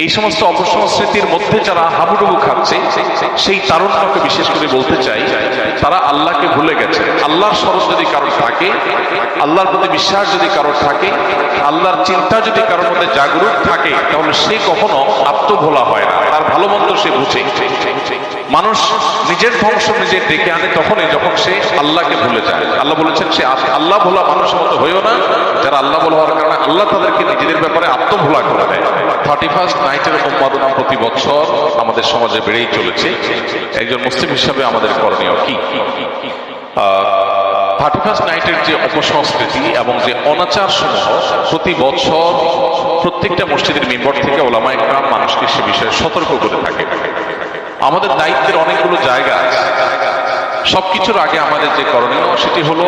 এই সমস্ত অপসংস্কৃতির মধ্যে যারা হাবুডুবু খাচ্ছে সেই তারুণ্যকে বিশেষ করে বলতে চাই, তারা আল্লাহকে ভুলে গেছে। আল্লাহর স্মরণ যদি কারোর থাকে, আল্লাহর প্রতি বিশ্বাস যদি কারোর থাকে, আল্লাহর চিন্তা যদি কারোর মধ্যে জাগরুক থাকে, তাহলে সে কখনো আত্মভোলা হয় না, তার ভালো মন্দ সে বুঝে। মানুষ নিজের ধ্বংস নিজে ডেকে আনে তখনই যখন সে আল্লাহকে ভুলে যায়। আল্লাহ বলেছেন সে আল্লাহ ভোলা মানুষের মতো হয়েও না, যারা আল্লাহ ভোলা হওয়ার কারণে আল্লাহ তাদেরকে নিজেদের ব্যাপারে আত্মভোলা করে দেয়। 31st নাইটের উন্মাদনা প্রতি বছর আমাদের সমাজে বেড়েই চলেছে। একজন মুসলিম হিসাবে আমাদের করণীয় কি? 31st নাইটের যে অপসংস্কৃতি এবং যে অনাচার সমূহ প্রতি বছর প্রত্যেকটা মসজিদের মেম্বার থেকে ওলামায়ে কেরাম মানুষকে সে বিষয়ে সতর্ক করে থাকে। আমাদের দায়িত্বের অনেকগুলো জায়গা আছে। সবকিছুর আগে আমাদের যে করণীয় সেটি হলো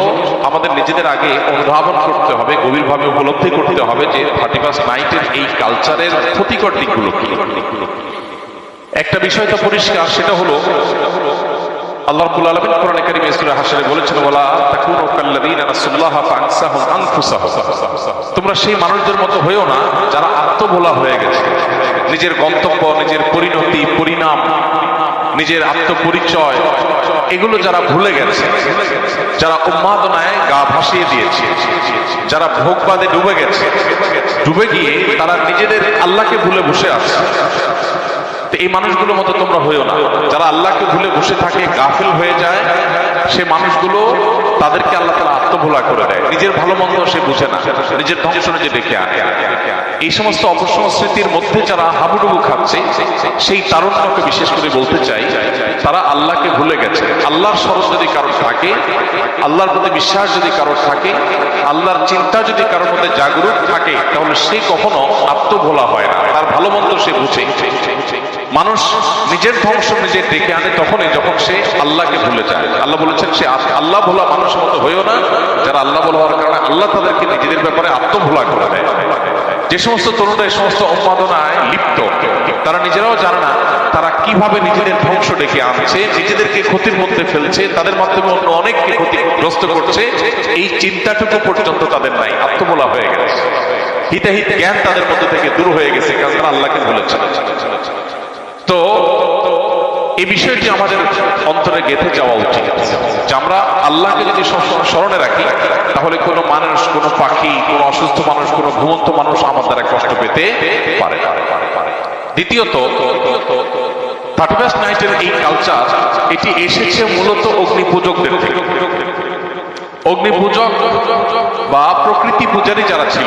আমাদের নিজেদের আগে অনুধাবন করতে হবে, গভীরভাবে উপলব্ধি করতে হবে যে 31st নাইটের এই কালচারের ক্ষতিকর দিকগুলো কি। একটা বিষয় তো পরিষ্কার, সেটা হলো আল্লাহ রাব্বুল আলামিন কোরআনে কারীমে সূরা হাশরে বলেছেন, ওয়ালা তাকুনু কাল্লাযীনা নাসুল্লাহা ফাআনসাহুম আনফুসাহুম। তোমরা সেই মানুষদের মতো হয়েও না যারা আত্মভোলা হয়ে গেছে, নিজের গন্তব্য, নিজের পরিণতি, পরিণাম, নিজের আত্মপরিচয় এগুলো যারা ভুলে গেছে, যারা উন্মাদনায় গা ভাসিয়ে দিয়েছে, যারা ভোগবাদে ডুবে গেছে, ডুবে গিয়ে তারা নিজেদের আল্লাহকে ভুলে বসে আছে। এই মানুষগুলোর মতো তোমরা হয়েও না। যারা আল্লাহকে ভুলে বসে থাকে, গাফিল হয়ে যায়, সে মানুষগুলো তাদেরকে আল্লাহ তাআলা আত্মভোলা করে দেয়। নিজের ভালো মন্দ সে বুঝে না, নিজের ধ্বংস নিজে ডেকে আনে। এই সমস্ত অপসংস্কৃতির মধ্যে যারা হাবুডুবু খাচ্ছে সেই তারুণ্যকে বিশেষ করে বলতে চাই, তারা আল্লাহকে ভুলে গেছে। আল্লাহর স্মরণ যদি কারোর থাকে, আল্লাহর প্রতি বিশ্বাস যদি কারোর থাকে, আল্লাহর চিন্তা যদি কারোর মধ্যে জাগরুক থাকে, তাহলে সে কখনো আত্মভোলা হয় না, তার ভালো মন্দ সে বুঝে। মানুষ নিজের ধ্বংস নিজে ডেকে আনে তখনই যখন সে আল্লাহকে ভুলে যায়। আল্লাহ বলেছেন সে আল্লাহ ভোলা মানুষের মতো হয়েও না, যারা আল্লাহ ভোলা হওয়ার কারণে আল্লাহ তাদেরকে নিজেদের ব্যাপারে আত্মভোলা করে দেয়। যে সমস্ত তরুণরা এই সমস্ত উন্মাদনায় লিপ্ত, তারা নিজেরাও জানে না তারা কিভাবে নিজেদের ধ্বংস ডেকে আনছে, নিজেদেরকে ক্ষতির মধ্যে ফেলছে, তাদের মাধ্যমে অন্য অনেককে ক্ষতিগ্রস্ত করছে। এই চিন্তাটুকু পর্যন্ত তাদের নাই, আত্মভোলা হয়ে গেছে। হিতাহিত জ্ঞান তাদের মধ্যে থেকে দূর হয়ে গেছে, কারণ তারা আল্লাহকে ভুলেছে। তো এই বিষয়টি আমাদের অন্তরে গেঁথে যাওয়া উচিত যে আমরা আল্লাহকে যদি স্মরণে রাখি, তাহলে কোনো মানুষ, কোনো পাখি, কোনো অসুস্থ মানুষ, কোনো ঘুমন্ত মানুষ আমার দ্বারা কষ্ট পেতে পারে। দ্বিতীয়ত, 31st নাইটের এই কালচার এটি এসেছে মূলত অগ্নিপূজকদের থেকে। অগ্নিপূজক বা প্রকৃতি পূজারী যারা ছিল,